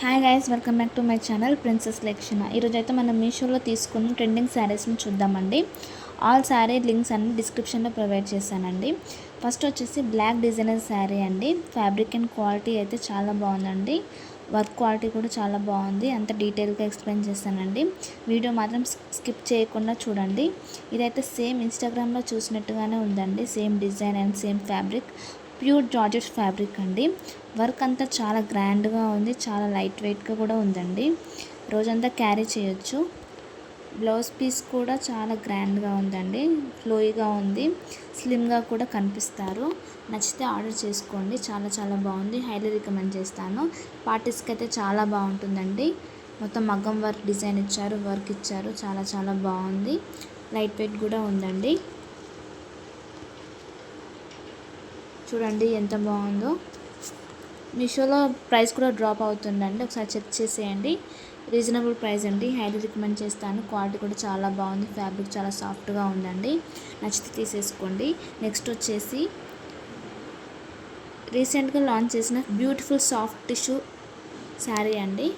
Hi guys, welcome back to my channel princess లక్షణ. ఈరోజు అయితే మనం మీషోలో తీసుకున్న ట్రెండింగ్ శారీస్ని చూద్దామండి. ఆల్ శారీ లింక్స్ అన్ని డిస్క్రిప్షన్లో ప్రొవైడ్ చేశానండి. ఫస్ట్ వచ్చేసి బ్లాక్ డిజైనర్ శారీ అండి. ఫ్యాబ్రిక్ అండ్ క్వాలిటీ అయితే చాలా బాగుందండి. వర్క్ క్వాలిటీ కూడా చాలా బాగుంది. అంత డీటెయిల్గా ఎక్స్ప్లెయిన్ చేస్తానండి. వీడియో మాత్రం స్కిప్ చేయకుండా చూడండి. ఇదైతే సేమ్ ఇన్స్టాగ్రామ్లో చూసినట్టుగానే ఉందండి. Same design and same fabric, pure georgette fabric అండి. వర్క్ అంతా చాలా గ్రాండ్గా ఉంది, చాలా లైట్ వెయిట్గా కూడా ఉందండి. రోజంతా క్యారీ చేయొచ్చు. బ్లౌజ్ పీస్ కూడా చాలా గ్రాండ్గా ఉందండి, ఫ్లోయిగా ఉంది, స్లిమ్గా కూడా కనిపిస్తారు. నచ్చితే ఆర్డర్ చేసుకోండి. చాలా చాలా బాగుంది, హైలీ రికమెండ్ చేస్తాను. పార్టీస్కి అయితే చాలా బాగుంటుందండి. మొత్తం మగ్గం వర్క్ డిజైన్ ఇచ్చారు, వర్క్ ఇచ్చారు, చాలా చాలా బాగుంది. లైట్ వెయిట్ కూడా ఉందండి. చూడండి ఎంత బాగుందో. మీషోలో ప్రైస్ కూడా డ్రాప్ అవుతుందండి, ఒకసారి చెక్ చేసేయండి. రీజనబుల్ ప్రైస్ అండి, హైలీ రికమెండ్ చేస్తాను. క్వాలిటీ కూడా చాలా బాగుంది, ఫ్యాబ్రిక్ చాలా సాఫ్ట్గా ఉందండి. నచ్చితే తీసేసుకోండి. నెక్స్ట్ వచ్చేసి రీసెంట్గా లాంచ్ చేసిన బ్యూటిఫుల్ సాఫ్ట్ టిష్యూ శారీ అండి.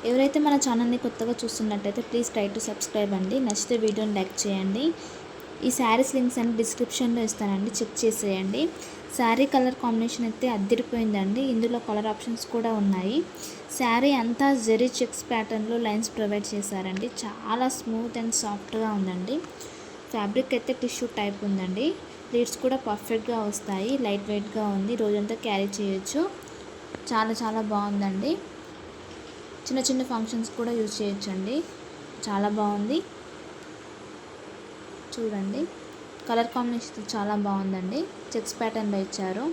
ఎవరైతే మన ఛానల్ని కొత్తగా చూస్తున్నట్టయితే ప్లీజ్ ట్రై టు సబ్స్క్రైబ్ అండి. నచ్చితే వీడియోని లైక్ చేయండి. ఈ శారీస్ లింక్స్ అన్ని డిస్క్రిప్షన్లో ఇస్తానండి, చెక్ చేసేయండి. శారీ కలర్ కాంబినేషన్ అయితే అద్దరిపోయిందండి. ఇందులో కలర్ ఆప్షన్స్ కూడా ఉన్నాయి. శారీ అంతా జెరీ చెక్స్ ప్యాటర్న్లో లైన్స్ ప్రొవైడ్ చేశారండి. చాలా స్మూత్ అండ్ సాఫ్ట్గా ఉందండి. ఫ్యాబ్రిక్ అయితే టిష్యూ టైప్ ఉందండి. ప్లీట్స్ కూడా పర్ఫెక్ట్గా వస్తాయి. లైట్ వెయిట్గా ఉంది, రోజంతా క్యారీ చేయొచ్చు. చాలా చాలా బాగుందండి. చిన్న చిన్న ఫంక్షన్స్ కూడా యూజ్ చేయొచ్చండి. చాలా బాగుంది. చూడండి, కలర్ కాంబినేషన్ చాలా బాగుందండి. చెక్స్ ప్యాటర్న్లో ఇచ్చారు.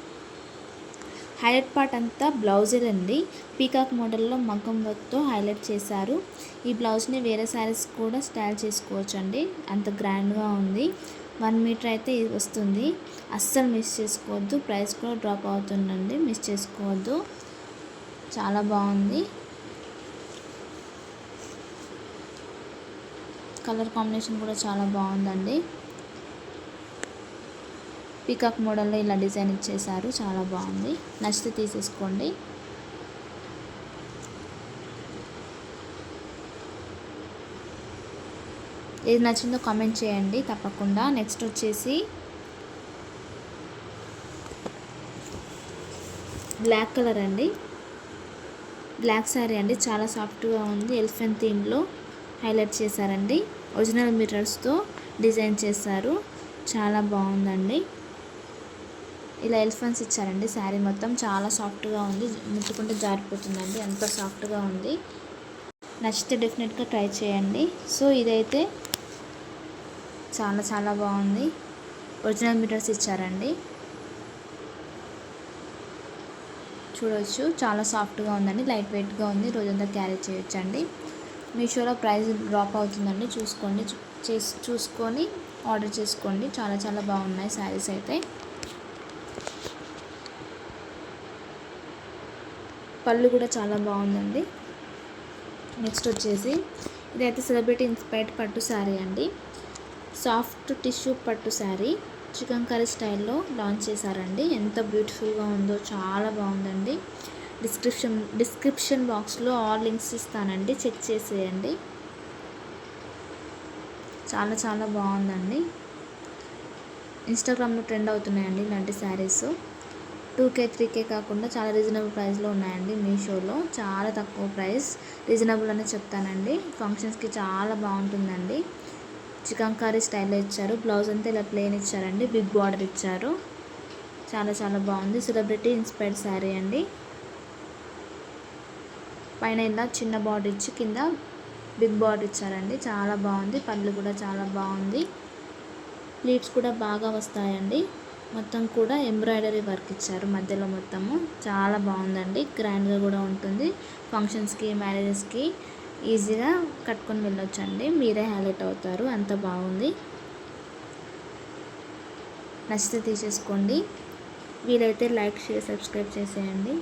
హైలైట్ పార్ట్ అంతా బ్లౌజే అండి. పీకాక్ మోడల్లో మగ్గం వర్క్తో హైలైట్ చేశారు. ఈ బ్లౌజ్ని వేరే శారీస్ కూడా స్టైల్ చేసుకోవచ్చు అండి, అంత గ్రాండ్గా ఉంది. 1 మీటర్ అయితే వస్తుంది. అస్సలు మిస్ చేసుకోవద్దు. ప్రైస్ కూడా డ్రాప్ అవుతుందండి, మిస్ చేసుకోవద్దు. చాలా బాగుంది. కలర్ కాంబినేషన్ కూడా చాలా బాగుందండి. పీకాక్ మోడల్లో ఇలా డిజైన్ ఇచ్చేసారు, చాలా బాగుంది. నచ్చితే తీసేసుకోండి. ఏది నచ్చిందో కామెంట్ చేయండి తప్పకుండా. నెక్స్ట్ వచ్చేసి బ్లాక్ కలర్ అండి. బ్లాక్ శారీ అండి, చాలా సాఫ్ట్గా ఉంది. ఎలిఫెంట్ థీమ్లో హైలైట్ చేశారండి. ఒరిజినల్ మిర్రర్స్తో డిజైన్ చేశారు, చాలా బాగుందండి. ఇలా ఎలిఫెంట్స్ ఇచ్చారండి. శారీ మొత్తం చాలా సాఫ్ట్గా ఉంది, ముట్టుకుంటే జారిపోతుందండి, అంత సాఫ్ట్గా ఉంది. నచ్చితే డెఫినెట్గా ట్రై చేయండి. సో ఇదైతే చాలా చాలా బాగుంది. ఒరిజినల్ మిర్రర్స్ ఇచ్చారండి, చూడవచ్చు. చాలా సాఫ్ట్గా ఉందండి, లైట్ వెయిట్గా ఉంది, రోజంతా క్యారీ చేయొచ్చండి. మీషోలో ప్రైస్ డ్రాప్ అవుతుందండి, చూసుకొని ఆర్డర్ చేసుకోండి. చాలా చాలా బాగున్నాయి శారీస్ అయితే. పళ్ళు కూడా చాలా బాగుందండి. నెక్స్ట్ వచ్చేసి ఇదైతే సెలబ్రిటీ ఇన్స్పైర్డ్ పట్టు శారీ అండి. సాఫ్ట్ టిష్యూ పట్టు శారీ చికెన్ కర్రీ స్టైల్లో లాంచ్ చేశారండి. ఎంత బ్యూటిఫుల్గా ఉందో, చాలా బాగుందండి. డిస్క్రిప్షన్ బాక్స్లో ఆల్ లింక్స్ ఇస్తానండి, చెక్ చేసేయండి. చాలా చాలా బాగుందండి. ఇన్స్టాగ్రామ్లో ట్రెండ్ అవుతున్నాయండి ఇలాంటి శారీస్. 2K 3K కాకుండా చాలా రీజనబుల్ ప్రైస్లో ఉన్నాయండి మీషోలో. చాలా తక్కువ ప్రైస్, రీజనబుల్ అనే చెప్తానండి. ఫంక్షన్స్కి చాలా బాగుంటుందండి. చికెన్ కర్రీ స్టైల్లో ఇచ్చారు. బ్లౌజ్ అంతా ఇలా ప్లెయిన్ ఇచ్చారండి, బిగ్ బార్డర్ ఇచ్చారు. చాలా చాలా బాగుంది. సెలబ్రిటీ ఇన్స్పైర్డ్ శారీ అండి. పైన ఇలా చిన్న బార్డర్ ఇచ్చి కింద బిగ్ బార్డర్ ఇచ్చారండి, చాలా బాగుంది. పళ్ళు కూడా చాలా బాగుంది. ప్లీట్స్ కూడా బాగా వస్తాయండి. మొత్తం కూడా ఎంబ్రాయిడరీ వర్క్ ఇచ్చారు మధ్యలో మొత్తము, చాలా బాగుందండి. గ్రాండ్గా కూడా ఉంటుంది. ఫంక్షన్స్కి, మ్యారేజెస్కి ఈజీగా కట్టుకొని వెళ్ళొచ్చండి. మీరే హైలైట్ అవుతారు, అంత బాగుంది. నచ్చితే తీసేసుకోండి. వీలైతే లైక్, షేర్, సబ్స్క్రైబ్ చేసేయండి.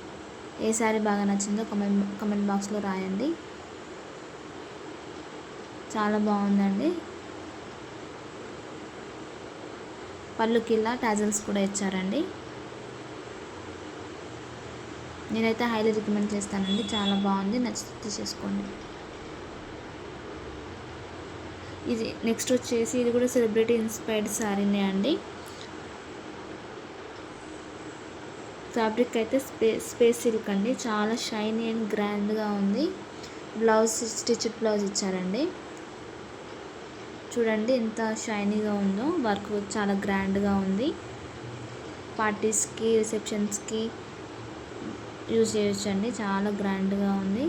ఏ శారీ బాగా నచ్చిందో కమెంట్ బాక్స్లో రాయండి. చాలా బాగుందండి. పళ్ళుకి ఇలా టాజల్స్ కూడా ఇచ్చారండి. నేనైతే హైలీ రికమెండ్ చేస్తానండి, చాలా బాగుంది, నచ్చితే తీసేసుకోండి. ఇది నెక్స్ట్ వచ్చేసి ఇది కూడా సెలబ్రిటీ ఇన్స్పైర్డ్ శారీనే అండి. ఫ్యాబ్రిక్ అయితే స్పేస్ సిల్క్ అండి, చాలా షైనీ అండ్ గ్రాండ్గా ఉంది. బ్లౌజ్ స్టిచ్డ్ బ్లౌజ్ ఇచ్చారండి. చూడండి ఎంత షైనీగా ఉందో, వర్క్ చాలా గ్రాండ్గా ఉంది. పార్టీస్కి రిసెప్షన్స్కి యూజ్ చేయొచ్చండి, చాలా గ్రాండ్గా ఉంది.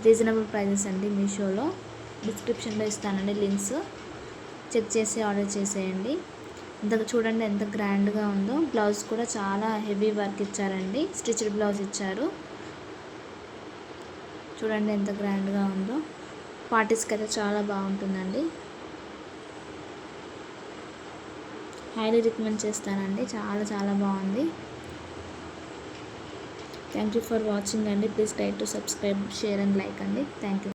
రీజనబుల్ ప్రైజెస్ అండి. మీషోలో డిస్క్రిప్షన్లో ఇస్తానండి లింక్స్, చెక్ చేసి ఆర్డర్ చేసేయండి. చూడండి ఎంత గ్రాండ్గా ఉందో. బ్లౌజ్ కూడా చాలా హెవీ వర్క్ ఇచ్చారండి, స్టిచ్డ్ బ్లౌజ్ ఇచ్చారు. చూడండి ఎంత గ్రాండ్గా ఉందో. పార్టీస్కి అయితే చాలా బాగుంటుందండి. హైలీ రికమెండ్ చేస్తానండి, చాలా చాలా బాగుంది. థ్యాంక్ యూ ఫర్ వాచింగ్ అండి. Please try to subscribe, share and like అండి. Thank you.